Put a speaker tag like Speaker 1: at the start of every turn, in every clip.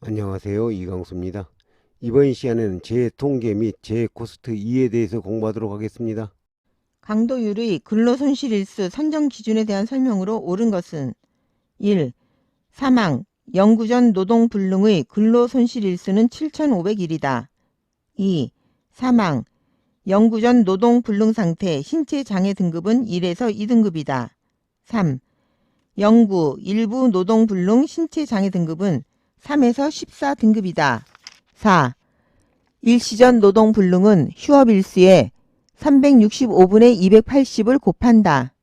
Speaker 1: 안녕하세요. 이강수입니다. 이번 시간에는 재통계 및 재코스트 2에 대해서 공부하도록 하겠습니다.
Speaker 2: 강도율의 근로손실일수 선정 기준에 대한 설명으로 옳은 것은 1. 사망, 영구 전 노동불능의 근로손실일수는 7,500일이다. 2. 사망, 영구 전 노동불능상태 신체장애 등급은 1에서 2등급이다. 3. 영구, 일부 노동불능 신체장애 등급은 3에서 14등급이다. 4. 일시전 노동불능은 휴업일수에 365분의 280을 곱한다.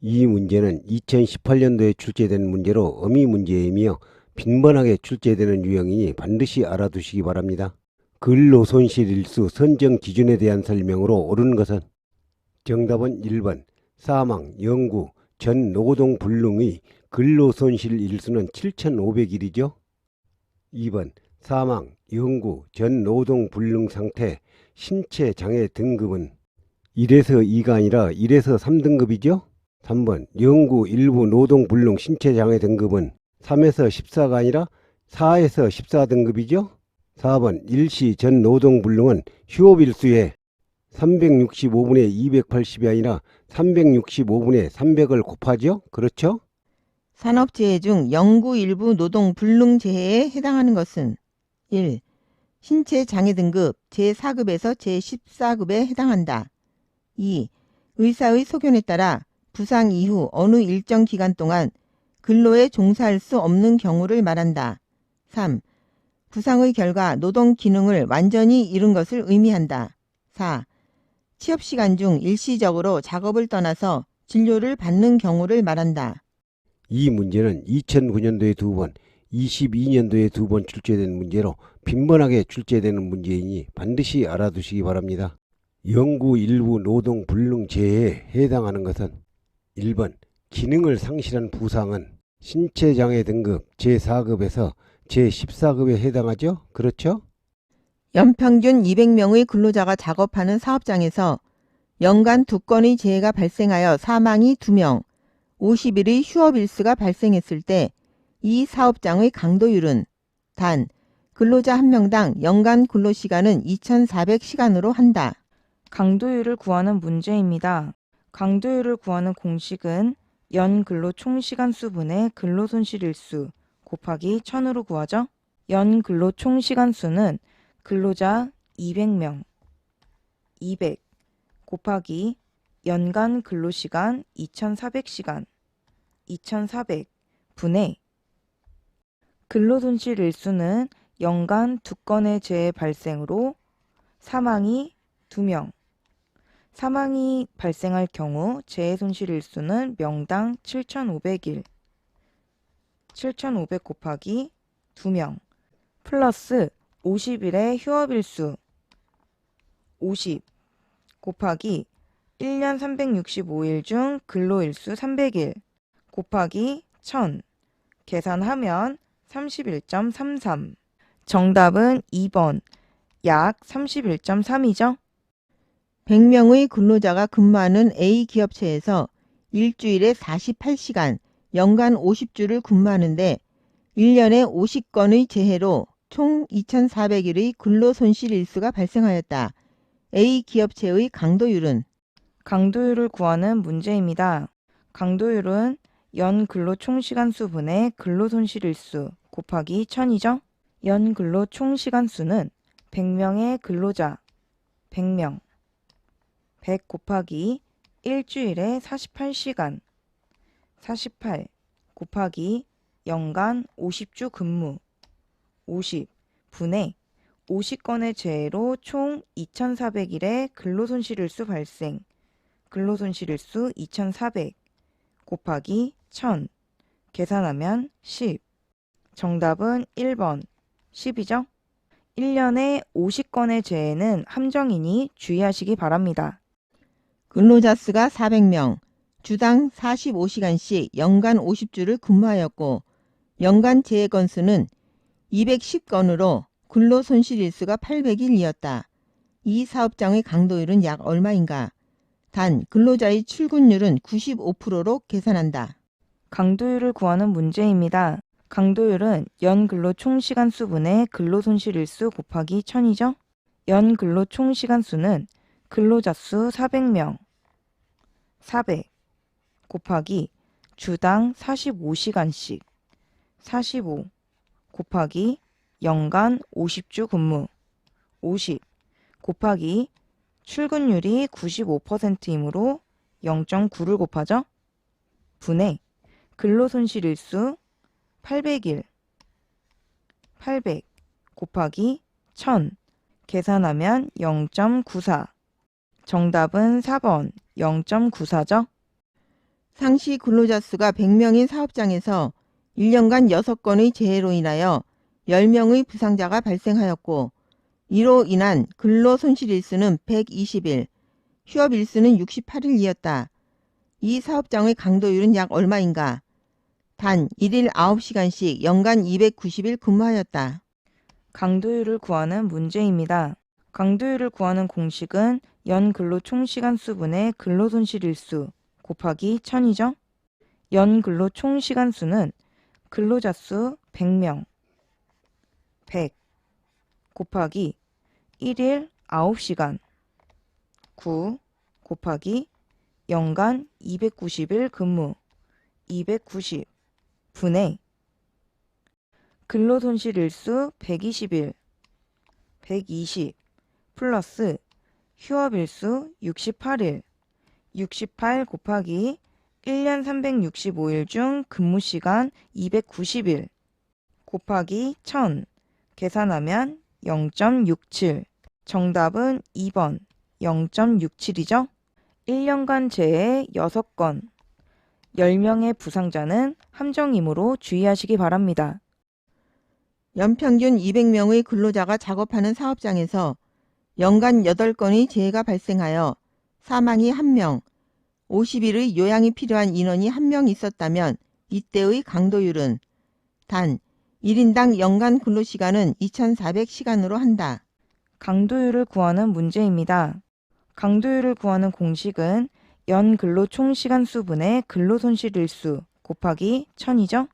Speaker 1: 이 문제는 2018년도에 출제된 문제로 어미 문제이며 빈번하게 출제되는 유형이니 반드시 알아두시기 바랍니다. 근로손실일수 선정 기준에 대한 설명으로 옳은 것은 정답은 1번 사망, 영구, 전 노동불능의 근로손실일수는 7,500일이죠. 2번 사망, 영구, 전 노동불능 상태, 신체장애 등급은 1에서 2가 아니라 1에서 3등급이죠. 3번 영구, 일부 노동불능 신체장애 등급은 3에서 14가 아니라 4에서 14등급이죠. 4번 일시 전 노동불능은 휴업일수에 365분의 280이 아니라 365분의 300을 곱하죠. 그렇죠?
Speaker 2: 산업재해 중 영구 일부 노동불능재해에 해당하는 것은 1. 신체장애 등급 제4급에서 제14급에 해당한다. 2. 의사의 소견에 따라 부상 이후 어느 일정 기간 동안 근로에 종사할 수 없는 경우를 말한다. 3. 부상의 결과 노동 기능을 완전히 잃은 것을 의미한다. 4. 취업시간 중 일시적으로 작업을 떠나서 진료를 받는 경우를 말한다.
Speaker 1: 이 문제는 2009년도에 2번, 22년도에 2번 출제된 문제로 빈번하게 출제되는 문제이니 반드시 알아두시기 바랍니다. 영구 일부 노동 불능 재해에 해당하는 것은 1번 기능을 상실한 부상은 신체장애 등급 제4급에서 제14급에 해당하죠? 그렇죠?
Speaker 2: 연평균 200명의 근로자가 작업하는 사업장에서 연간 2건의 재해가 발생하여 사망이 2명, 50일의 휴업일수가 발생했을 때 이 사업장의 강도율은 단 근로자 1명당 연간 근로시간은 2,400시간으로 한다.
Speaker 3: 강도율을 구하는 문제입니다. 강도율을 구하는 공식은 연 근로 총시간 수분의 근로손실일수 곱하기 1000으로 구하죠. 연 근로 총시간 수는 근로자 200명, 200 곱하기 연간 근로시간 2,400시간, 2,400 분의 근로손실일수는 연간 2건의 재해 발생으로 사망이 2명, 사망이 발생할 경우 재해 손실일수는 명당 7,500일, 7,500 곱하기 2명, 플러스 50일의 휴업일수, 50 곱하기 1년 365일 중 근로일수 300일 곱하기 1000 계산하면 31.33. 정답은 2번 약 31.3이죠.
Speaker 2: 100명의 근로자가 근무하는 A 기업체에서 일주일에 48시간, 연간 50주를 근무하는데 1년에 50건의 재해로 총 2,400일의 근로손실일수가 발생하였다. A 기업체의 강도율은
Speaker 3: 강도율을 구하는 문제입니다. 강도율은 연 근로 총시간 수분의 근로손실일수 곱하기 1000이죠. 연 근로 총시간 수는 100명의 근로자 100명 100 곱하기 일주일에 48시간 48 곱하기 연간 50주 근무 50 분의 50건의 재해로 총 2,400일의 근로손실일수 발생 근로손실일수 2,400 곱하기 1000 계산하면 10. 정답은 1번 10이죠. 1년에 50건의 재해는 함정이니 주의하시기 바랍니다.
Speaker 2: 근로자 수가 400명, 주당 45시간씩 연간 50주를 근무하였고 연간 재해 건수는 210건으로 근로손실일수가 800일이었다. 이 사업장의 강도율은 약 얼마인가? 단 근로자의 출근율은 95%로 계산한다.
Speaker 3: 강도율을 구하는 문제입니다. 강도율은 연 근로 총시간 수분의 근로손실일수 곱하기 1000이죠. 연 근로 총시간 수는 근로자 수 400명, 400 곱하기 주당 45시간씩, 45 곱하기 연간 50주 근무, 50 곱하기 출근율이 95%이므로 0.9를 곱하죠. 분의 근로손실일수 800일, 800 곱하기 1000 계산하면 0.94. 정답은 4번 0.94죠.
Speaker 2: 상시 근로자 수가 100명인 사업장에서 1년간 6건의 재해로 인하여 10명의 부상자가 발생하였고 이로 인한 근로손실일수는 120일, 휴업일수는 68일이었다. 이 사업장의 강도율은 약 얼마인가? 단 1일 9시간씩 연간 290일 근무하였다.
Speaker 3: 강도율을 구하는 문제입니다. 강도율을 구하는 공식은 연 근로 총시간 수분의 근로손실일수 곱하기 1000이죠. 연 근로 총시간 수는 근로자 수 100명, 100 곱하기 1일 9시간, 9 곱하기 연간 290일 근무, 290 분의 근로손실일수 120일, 120 플러스 휴업일수 68일, 68 곱하기 1년 365일 중 근무시간 290일 곱하기 1000 계산하면 0.67. 정답은 2번 0.67이죠. 1년간 재해 6건, 10명의 부상자는 함정이므로 주의하시기 바랍니다.
Speaker 2: 연평균 200명의 근로자가 작업하는 사업장에서 연간 8건의 재해가 발생하여 사망이 1명, 50일의 요양이 필요한 인원이 1명 있었다면 이때의 강도율은 단 1인당 연간 근로시간은 2400시간으로 한다.
Speaker 3: 강도율을 구하는 문제입니다. 강도율을 구하는 공식은 연 근로 총시간 수분의 근로손실일수 곱하기 1000이죠.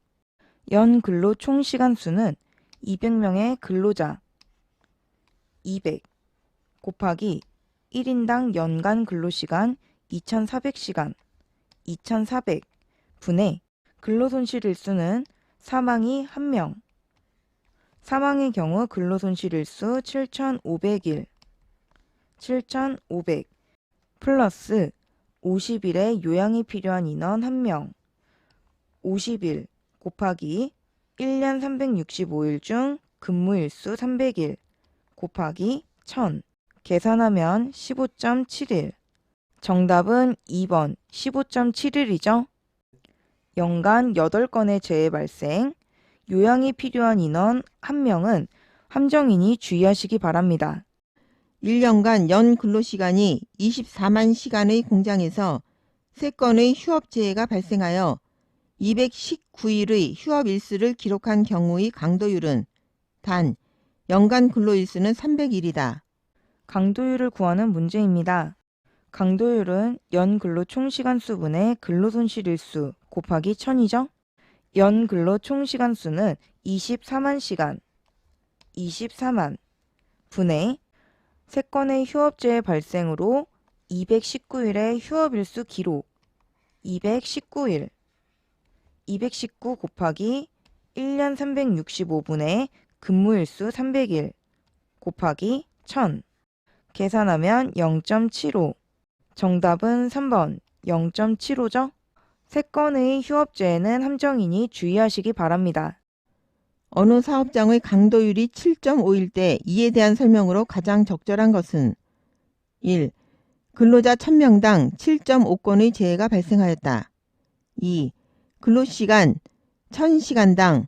Speaker 3: 연 근로 총시간 수는 200명의 근로자 200 곱하기 1인당 연간 근로시간 2400시간 2400 분의 근로손실일수는 사망이 1명 사망의 경우 근로손실일수 7500일 7500 플러스 50일의 요양이 필요한 인원 1명 50일 곱하기 1년 365일 중 근무일수 300일 곱하기 1000 계산하면 15.7일. 정답은 2번 15.7일이죠. 연간 8건의 재해 발생, 요양이 필요한 인원 1명은 함정이니 주의하시기 바랍니다.
Speaker 2: 1년간 연 근로시간이 24만 시간의 공장에서 3건의 휴업재해가 발생하여 219일의 휴업일수를 기록한 경우의 강도율은 단 연간 근로일수는 300일이다.
Speaker 3: 강도율을 구하는 문제입니다. 강도율은 연 근로 총시간 수분의 근로손실일수 곱하기 1000이죠. 연 근로 총시간 수는 24만 시간, 24만 분의 3건의 휴업재해 발생으로 219일의 휴업일수 기록, 219일, 219 곱하기 1년 365분의 근무일수 300일 곱하기 1000 계산하면 0.75. 정답은 3번 0.75죠. 3건의 휴업재해는 함정이니 주의하시기 바랍니다.
Speaker 2: 어느 사업장의 강도율이 7.5일 때 이에 대한 설명으로 가장 적절한 것은 1. 근로자 1000명당 7.5건의 재해가 발생하였다. 2. 근로시간 1000시간당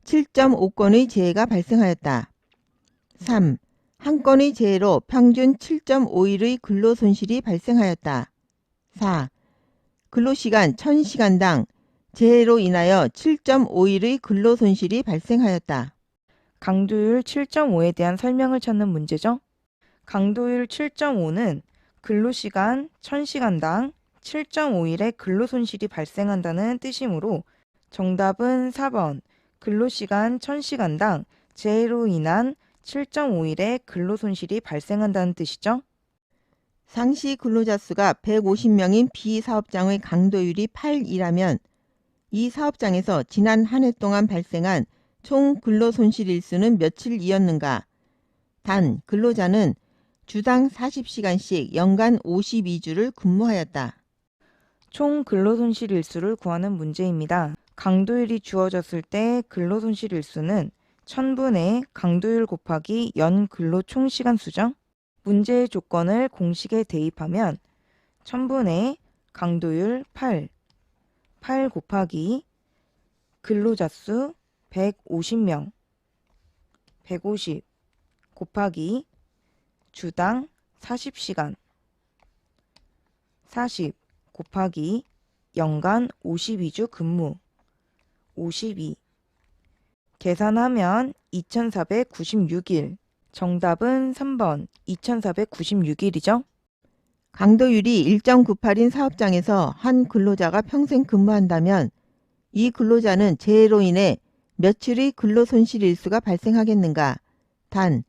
Speaker 2: 7.5건의 재해가 발생하였다. 3. 한 건의 재해로 평균 7.5일의 근로손실이 발생하였다. 4. 근로시간 1000시간당 재해로 인하여 7.5일의 근로손실이 발생하였다.
Speaker 3: 강도율 7.5에 대한 설명을 찾는 문제죠. 강도율 7.5는 근로시간 1000시간당 7.5일의 근로손실이 발생한다는 뜻이므로 정답은 4번 근로시간 1000시간당 재해로 인한 7.5일의 근로손실이 발생한다는 뜻이죠.
Speaker 2: 상시 근로자 수가 150명인 B사업장의 강도율이 8이라면 이 사업장에서 지난 한 해 동안 발생한 총 근로손실 일수는 며칠이었는가? 단, 근로자는 주당 40시간씩 연간 52주를 근무하였다.
Speaker 3: 총 근로손실 일수를 구하는 문제입니다. 강도율이 주어졌을 때 근로손실 일수는 1000분의 강도율 곱하기 연 근로 총시간 수죠. 문제의 조건을 공식에 대입하면 1000분의 강도율 8 곱하기 근로자 수 150명 150 곱하기 주당 40시간 40 곱하기 연간 52주 근무 52 계산하면 2496일. 정답은 3번 2496일이죠.
Speaker 2: 강도율이 1.98인 사업장에서 한 근로자가 평생 근무한다면 이 근로자는 재해로 인해 며칠의 근로손실 일수가 발생하겠는가? 단,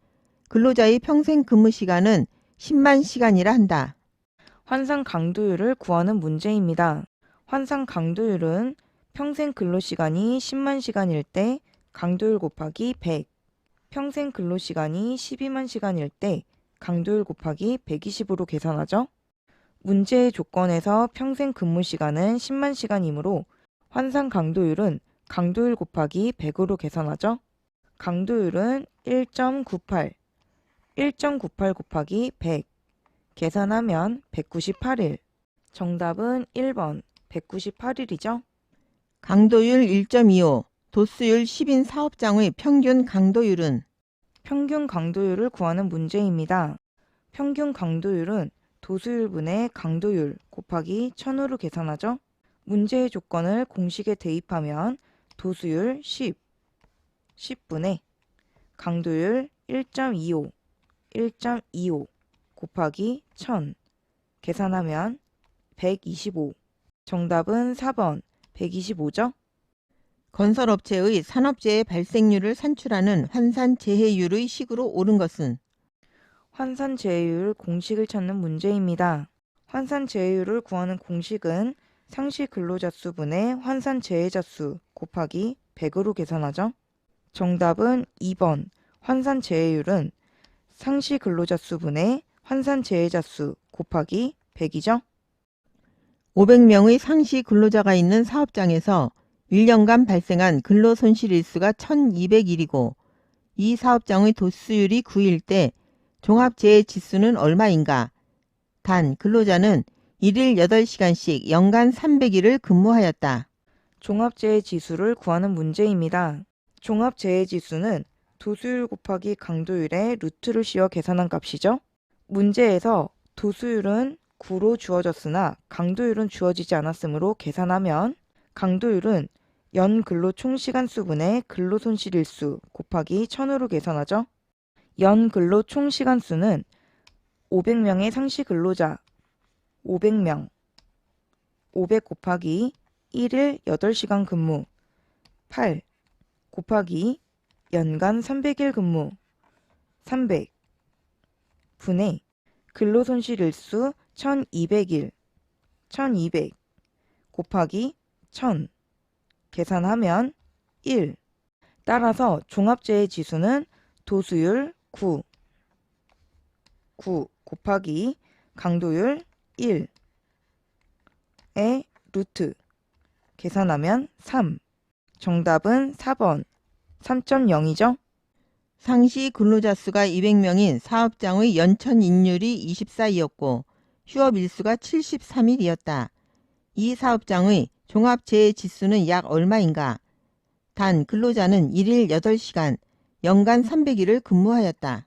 Speaker 2: 근로자의 평생 근무 시간은 10만 시간이라 한다.
Speaker 3: 환산 강도율을 구하는 문제입니다. 환산 강도율은 평생 근로시간이 10만 시간일 때 강도율 곱하기 100, 평생 근로시간이 12만 시간일 때 강도율 곱하기 120으로 계산하죠. 문제의 조건에서 평생 근무 시간은 10만 시간이므로 환산 강도율은 강도율 곱하기 100으로 계산하죠. 강도율은 1.98, 1.98 곱하기 100, 계산하면 198일. 정답은 1번 198일이죠.
Speaker 2: 강도율 1.25, 도수율 10인 사업장의 평균 강도율은
Speaker 3: 평균 강도율을 구하는 문제입니다. 평균 강도율은 도수율분의 강도율 곱하기 1000으로 계산하죠. 문제의 조건을 공식에 대입하면 도수율 10분의 강도율 1.25, 1.25 곱하기 1000 계산하면 125. 정답은 4번 125죠.
Speaker 2: 건설업체의 산업재해 발생률을 산출하는 환산재해율의 식으로 옳은 것은
Speaker 3: 환산재해율 공식을 찾는 문제입니다. 환산재해율을 구하는 공식은 상시 근로자 수분의 환산재해자 수 곱하기 100으로 계산하죠. 정답은 2번 환산재해율은 상시 근로자 수분의 환산재해자 수 곱하기 100이죠.
Speaker 2: 500명의 상시 근로자가 있는 사업장에서 1년간 발생한 근로손실 일수가 1200일이고 이 사업장의 도수율이 9일 때 종합재해 지수는 얼마인가? 단, 근로자는 1일 8시간씩 연간 300일을 근무하였다.
Speaker 3: 종합재해 지수를 구하는 문제입니다. 종합재해 지수는 도수율 곱하기 강도율의 루트를 씌워 계산한 값이죠. 문제에서 도수율은 9로 주어졌으나 강도율은 주어지지 않았으므로 계산하면 강도율은 연 근로 총시간 수분의 근로손실 일수 곱하기 1000으로 계산하죠. 연 근로 총시간 수는 500명의 상시 근로자 500명 500 곱하기 1일 8시간 근무 8 곱하기 연간 300일 근무 300 분의 근로손실 일수 1200일 1200 곱하기 1000 계산하면 1. 따라서 종합재해 지수는 도수율 9 곱하기 강도율 1의 루트 계산하면 3. 정답은 4번 3.0이죠.
Speaker 2: 상시 근로자 수가 200명인 사업장의 연천 인율이 24이었고 휴업 일수가 73일이었다. 이 사업장의 종합재해 지수는 약 얼마인가? 단, 근로자는 1일 8시간, 연간 300일을 근무하였다.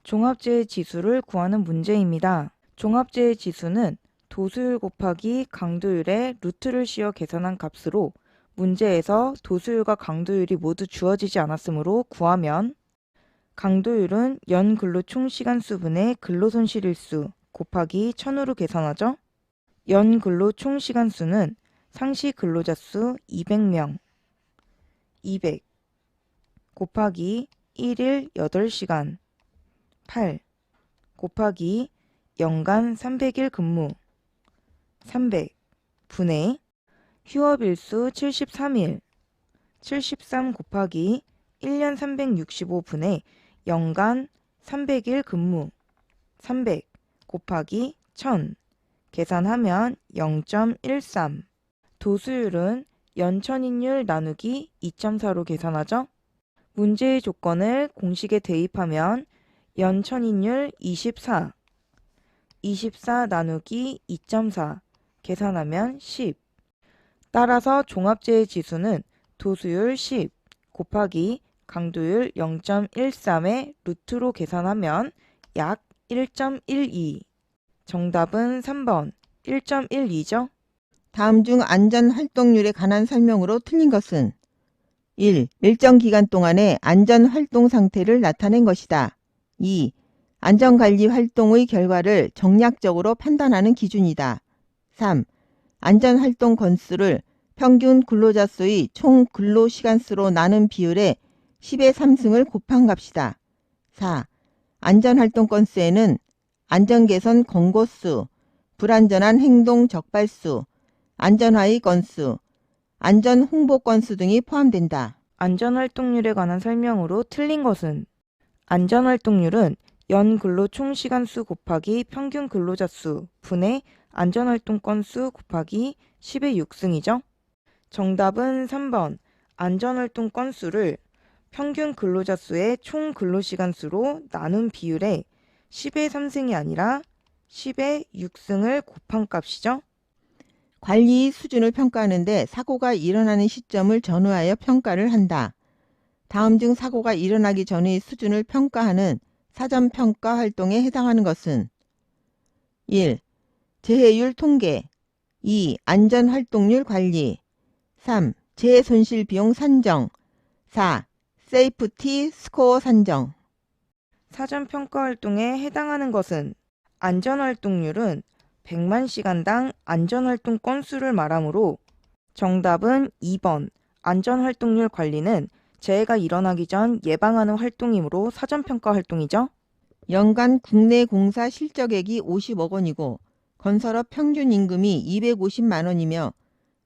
Speaker 3: 종합재해 지수를 구하는 문제입니다. 종합재해 지수는 도수율 곱하기 강도율의 루트를 씌워 계산한 값으로 문제에서 도수율과 강도율이 모두 주어지지 않았으므로 구하면 강도율은 연 근로 총시간 수분의 근로손실일수 곱하기 1000으로 계산하죠. 연 근로 총시간 수는 상시 근로자 수 200명, 200 곱하기 1일 8시간 8 곱하기 연간 300일 근무 300 분의 휴업일수 73일 73 곱하기 1년 365분의 연간 300일 근무 300 곱하기 1000 계산하면 0.13 도수율은 연천인율 나누기 2.4로 계산하죠. 문제의 조건을 공식에 대입하면 연천인율 24 24 나누기 2.4 계산하면 10 따라서 종합제의 지수는 도수율 10 곱하기 강도율 0.13의 루트로 계산하면 약 1.12 정답은 3번 1.12죠.
Speaker 2: 다음 중 안전활동률에 관한 설명으로 틀린 것은 1. 일정 기간 동안의 안전활동 상태를 나타낸 것이다. 2. 안전관리 활동의 결과를 정략적으로 판단하는 기준이다. 3. 안전활동 건수를 평균 근로자 수의 총 근로시간수로 나눈 비율의 10의 3승을 곱한 값이다. 4. 안전활동 건수에는 안전개선 권고수, 불안전한 행동 적발수, 안전하의 건수, 안전홍보 건수 등이 포함된다.
Speaker 3: 안전활동률에 관한 설명으로 틀린 것은 안전활동률은 연근로 총시간수 곱하기 평균 근로자 수 분의 안전활동 건수 곱하기 10의 6승이죠. 정답은 3번 안전활동 건수를 평균 근로자 수의 총 근로시간 수로 나눈 비율의 10의 3승이 아니라 10의 6승을 곱한 값이죠.
Speaker 2: 관리 수준을 평가하는데 사고가 일어나는 시점을 전후하여 평가를 한다. 다음 중 사고가 일어나기 전의 수준을 평가하는 사전평가 활동에 해당하는 것은 1. 재해율 통계 2. 안전활동률 관리 3. 재해손실 비용 산정 4. 세이프티 스코어 산정
Speaker 3: 사전평가 활동에 해당하는 것은 안전활동률은 100만 시간당 안전활동 건수를 말하므로 정답은 2번 안전활동률 관리는 재해가 일어나기 전 예방하는 활동이므로 사전평가 활동이죠.
Speaker 2: 연간 국내 공사 실적액이 50억 원이고 건설업 평균 임금이 250만 원이며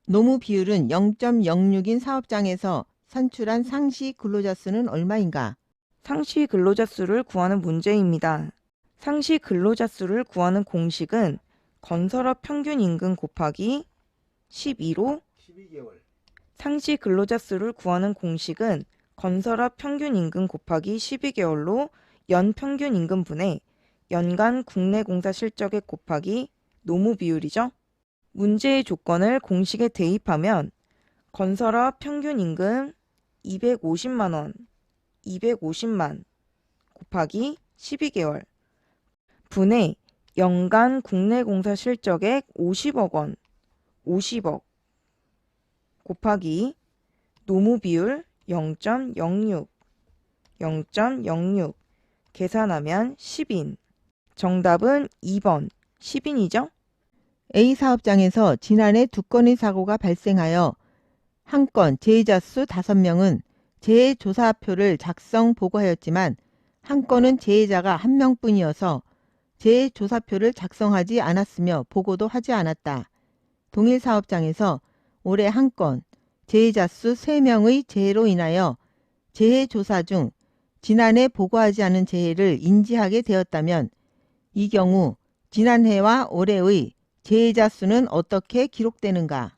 Speaker 2: 노무 비율은 0.06인 사업장에서 선출한 상시 근로자 수는 얼마인가?
Speaker 3: 상시 근로자 수를 구하는 문제입니다. 상시 근로자 수를 구하는 공식은 건설업 평균 임금 곱하기 12로
Speaker 1: 12개월.
Speaker 3: 상시 근로자 수를 구하는 공식은 건설업 평균 임금 곱하기 12개월로 연 평균 임금분의 연간 국내 공사 실적액 곱하기 노무 비율이죠. 문제의 조건을 공식에 대입하면 건설업 평균 임금 250만 원, 250만 곱하기 12개월 분의 연간 국내 공사 실적액 50억 원, 50억 곱하기 노무 비율 0.06, 0.06 계산하면 10인. 정답은 2번 10인이죠.
Speaker 2: A 사업장에서 지난해 2건의 사고가 발생하여 한 건 재해자 수 5명은 재해조사표를 작성 보고하였지만 한 건은 재해자가 1명뿐이어서 재해조사표를 작성하지 않았으며 보고도 하지 않았다. 동일 사업장에서 올해 한 건 재해자 수 3명의 재해로 인하여 재해조사 중 지난해 보고하지 않은 재해를 인지하게 되었다면 이 경우 지난해와 올해의 재해자 수는 어떻게 기록되는가?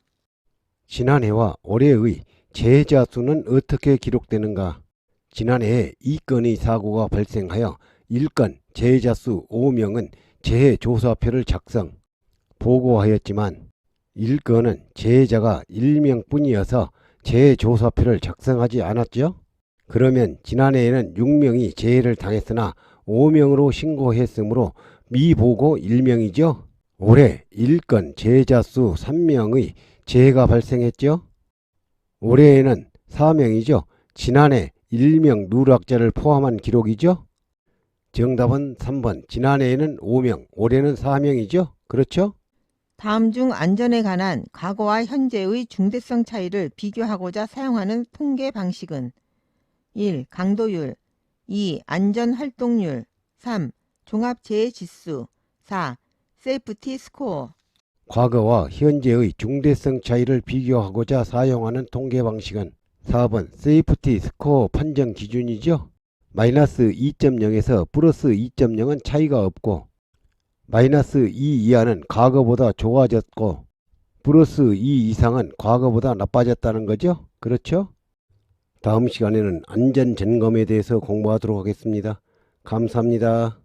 Speaker 1: 지난해와 올해의 재해자 수는 어떻게 기록되는가? 지난해에 2건의 사고가 발생하여 1건 재해자 수 5명은 재해조사표를 작성, 보고하였지만 1건은 재해자가 1명뿐이어서 재해조사표를 작성하지 않았죠? 그러면 지난해에는 6명이 재해를 당했으나 5명으로 신고했으므로 미보고 1명이죠? 올해 1건 재해자 수 3명의 재해가 발생했죠? 올해에는 4명이죠? 지난해 1명 누락자를 포함한 기록이죠? 정답은 3번. 지난해에는 5명, 올해는 4명이죠? 그렇죠?
Speaker 2: 다음 중 안전에 관한 과거와 현재의 중대성 차이를 비교하고자 사용하는 통계 방식은 1. 강도율 2. 안전활동률 3. 종합재해지수 4. 세이프티 스코어.
Speaker 1: 과거와 현재의 중대성 차이를 비교하고자 사용하는 통계 방식은 4번 세이프티 스코어 판정 기준이죠. 마이너스 2.0에서 플러스 2.0은 차이가 없고 마이너스 2 이하는 과거보다 좋아졌고 플러스 2 이상은 과거보다 나빠졌다는 거죠. 그렇죠? 다음 시간에는 안전점검에 대해서 공부하도록 하겠습니다. 감사합니다.